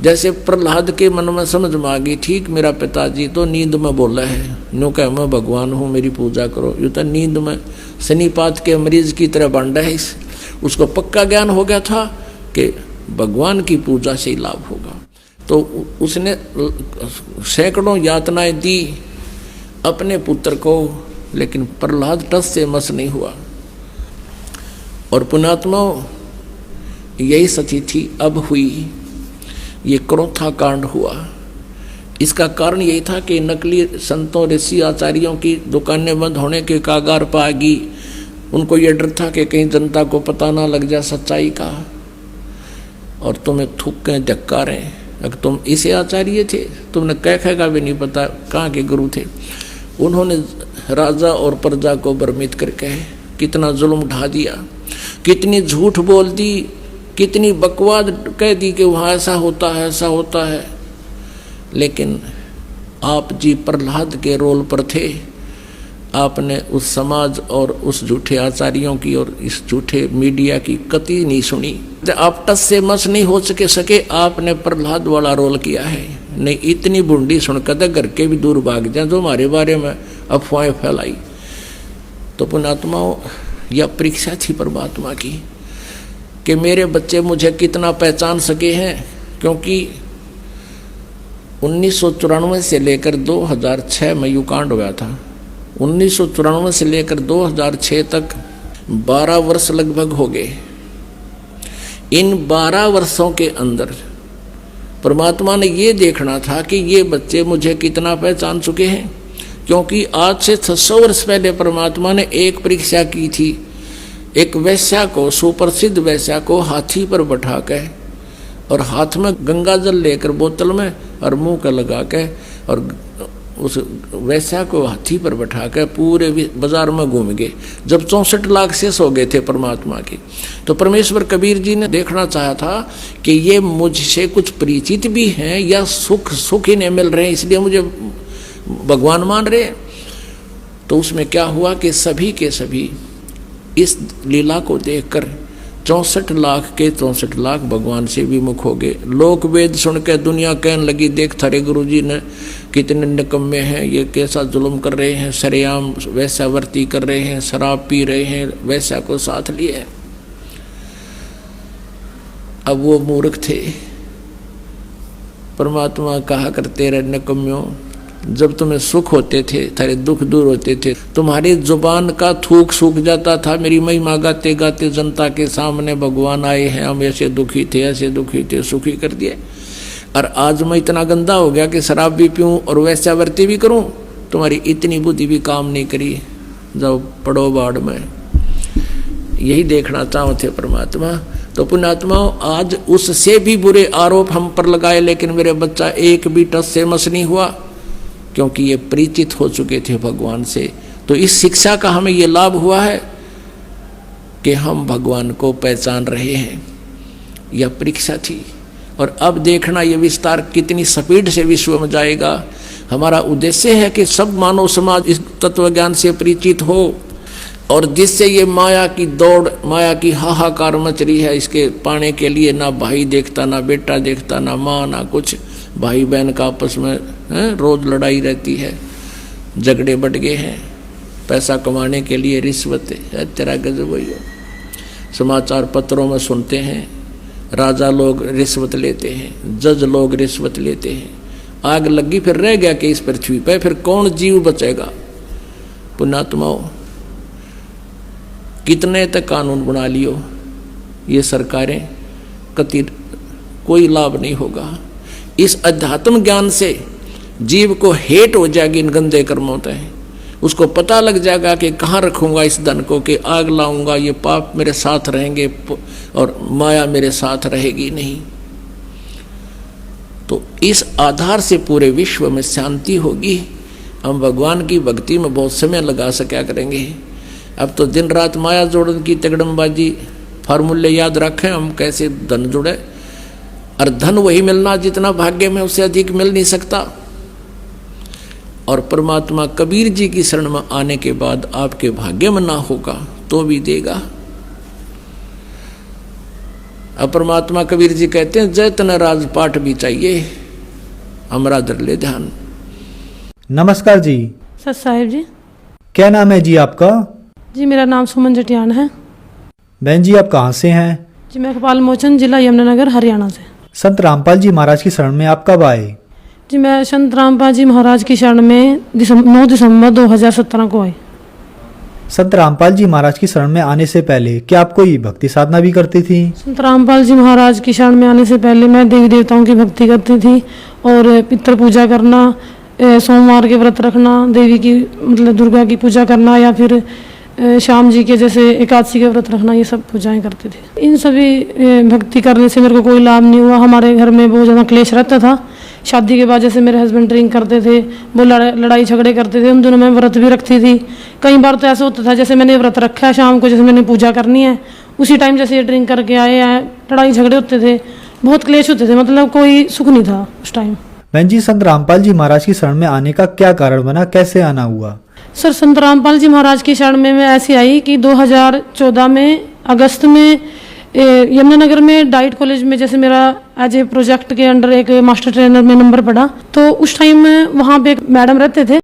जैसे प्रहलाद के मन में समझ में आ गई, ठीक मेरा पिताजी तो नींद में बोला है, नो कह मैं भगवान हूँ मेरी पूजा करो, यू तो नींद में शनिपात के मरीज की तरह बांटा है। उसको पक्का ज्ञान हो गया था कि भगवान की पूजा से ही लाभ होगा। तो उसने सैकड़ों यातनाएं दी अपने पुत्र को, लेकिन प्रहलाद टस से मस नहीं हुआ। और पुण्यात्मा यही सती थी अब हुई, ये क्रोथा कांड हुआ। इसका कारण यही था कि नकली संतों ऋषि आचार्यों की दुकानें बंद होने के कागार पर आ गई। उनको ये डर था कि कहीं जनता को पता ना लग जाए सच्चाई का और तुम्हें थूके धक्कारें। अगर तुम इसे आचार्य थे, तुमने कह का भी नहीं पता कहाँ के गुरु थे। उन्होंने राजा और प्रजा को भ्रमित करके कितना जुल्म ढा दिया, कितनी झूठ बोल दी, कितनी बकवाद कह दी कि वहाँ ऐसा होता है ऐसा होता है। लेकिन आप जी प्रहलाद के रोल पर थे। आपने उस समाज और उस झूठे आचार्यों की और इस झूठे मीडिया की कतई नहीं सुनी। आप टस से मस नहीं हो सके आपने प्रहलाद वाला रोल किया है। नहीं इतनी बुंडी सुनकर घर के भी दूर भाग जाए जो हमारे बारे में अफवाहें फैलाई। तो पुण्यात्माओं, यह परीक्षा थी परमात्मा की कि मेरे बच्चे मुझे कितना पहचान सके हैं। क्योंकि 1994 से लेकर 2006 में युकांड हुआ था। 1994 से लेकर 2006 तक 12 वर्ष लगभग हो गए। इन 12 वर्षों के अंदर परमात्मा ने ये देखना था कि ये बच्चे मुझे कितना पहचान चुके हैं। क्योंकि आज से 600 वर्ष पहले परमात्मा ने एक परीक्षा की थी। एक वैश्या को, सुप्रसिद्ध वैश्या को हाथी पर बैठा के और हाथ में गंगा जल लेकर बोतल में और मुंह का लगा के और उस वैश्या को हाथी पर बैठा के पूरे बाजार में घूम गए। जब 64 लाख शेष हो गए थे परमात्मा के, तो परमेश्वर कबीर जी ने देखना चाहा था कि ये मुझसे कुछ परिचित भी हैं या सुख ही नहीं मिल रहे हैं इसलिए मुझे भगवान मान रहे। तो उसमें क्या हुआ कि सभी के सभी इस लीला को देखकर 64 लाख के 64 लाख भगवान से विमुख हो गए। लोक वेद सुनकर दुनिया कहने लगी, देख थारे गुरुजी ने कितने निकम्मे हैं, ये कैसा जुल्म कर रहे हैं, सरेआम वैश्यावर्ती कर रहे हैं, शराब पी रहे हैं, वैश्या को साथ लिए। अब वो मूर्ख थे। परमात्मा कहा करते रहे, निकम्म्यों, जब तुम्हें सुख होते थे, थारे दुख दूर होते थे, तुम्हारी जुबान का थूक सूख जाता था। मेरी महिमा गाते गाते जनता के सामने भगवान आए हैं, हम ऐसे दुखी थे ऐसे दुखी थे, सुखी कर दिए। और आज मैं इतना गंदा हो गया कि शराब भी पीऊँ और वैश्यावर्ती भी करूँ, तुम्हारी इतनी बुद्धि भी काम नहीं करी, जाओ पड़ो बाढ़ में। यही देखना चाहो थे परमात्मा। तो पुण्यात्माओं, आज उससे भी बुरे आरोप हम पर लगाए, लेकिन मेरे बच्चा एक भी टस से मस नहीं हुआ, क्योंकि ये परिचित हो चुके थे भगवान से। तो इस शिक्षा का हमें ये लाभ हुआ है कि हम भगवान को पहचान रहे हैं। यह परीक्षा थी। और अब देखना ये विस्तार कितनी स्पीड से विश्व में जाएगा। हमारा उद्देश्य है कि सब मानव समाज इस तत्व ज्ञान से परिचित हो और जिससे ये माया की दौड़, माया की हाहाकार मच रही है, इसके पाने के लिए ना भाई देखता, ना बेटा देखता, ना माँ, ना कुछ। भाई बहन का आपस में रोज लड़ाई रहती है, झगड़े बढ़ गए हैं, पैसा कमाने के लिए रिश्वत है, तेरा गजब हुई। समाचार पत्रों में सुनते हैं, राजा लोग रिश्वत लेते हैं, जज लोग रिश्वत लेते हैं। आग लगी फिर रह गया कि इस पृथ्वी पर फिर कौन जीव बचेगा। पुण्यात्माओं, कितने तक कानून बना लियो ये सरकारें, कति कोई लाभ नहीं होगा। इस अध्यात्म ज्ञान से जीव को हेट हो जाएगी इन गंदे कर्मों से। उसको पता लग जाएगा कि कहाँ रखूँगा इस धन को, कि आग लाऊंगा, ये पाप मेरे साथ रहेंगे और माया मेरे साथ रहेगी नहीं। तो इस आधार से पूरे विश्व में शांति होगी। हम भगवान की भक्ति में बहुत समय लगा सका करेंगे। अब तो दिन रात माया जोड़न की तगड़मबाजी, फार्मूले याद रखें हम कैसे धन जुड़े। और धन वही मिलना जितना भाग्य में, उससे अधिक मिल नहीं सकता। और परमात्मा कबीर जी की शरण में आने के बाद आपके भाग्य में ना होगा तो भी देगा। अब परमात्मा कबीर जी कहते हैं जैतन राज पाठ भी चाहिए, हमारा दर ले ध्यान। नमस्कार जी। सत साहिब जी। क्या नाम है जी आपका? जी मेरा नाम सुमन जटियान है। बहन जी आप कहाँ से हैं? जी मैं कपाल मोचन, जिला यमुनानगर, हरियाणा से। संत रामपाल जी महाराज की शरण में आप कब आए? जी मैं संत रामपाल जी महाराज की शरण में 9 दिसंबर 2017 को आई। संत रामपाल जी महाराज की शरण में आने से पहले क्या आप कोई भक्ति साधना भी करती थी? संत रामपाल जी महाराज की शरण में आने से पहले मैं देवी देवताओं की भक्ति करती थी और पितृ पूजा करना, सोमवार के व्रत रखना, देवी की मतलब दुर्गा की पूजा करना या फिर शाम जी के जैसे एकादशी के व्रत रखना, ये सब पूजाएं करते थे। इन सभी भक्ति करने से मेरे को कोई लाभ नहीं हुआ। हमारे घर में बहुत ज़्यादा क्लेश रहता था। शादी के बाद जैसे मेरे हस्बैंड ड्रिंक करते थे, वो लड़ाई झगड़े करते थे। उन दिनों मैं व्रत भी रखती थी। कई बार तो ऐसा होता था जैसे मैंने व्रत रखा है, शाम को जैसे मैंने पूजा करनी है, उसी टाइम जैसे ये ड्रिंक करके आए हैं, लड़ाई झगड़े होते थे, बहुत क्लेश होते थे, मतलब कोई सुख नहीं था उस टाइम। बहन जी संत रामपाल जी महाराज की शरण में आने का क्या कारण बना, कैसे आना हुआ? सर संत रामपाल जी महाराज की शरण में मैं ऐसी आई कि 2014 में अगस्त में यमुनानगर में डाइट कॉलेज में जैसे मेरा एज ए प्रोजेक्ट के अंडर एक मास्टर ट्रेनर में नंबर पड़ा, तो उस टाइम वहाँ पे एक मैडम रहते थे।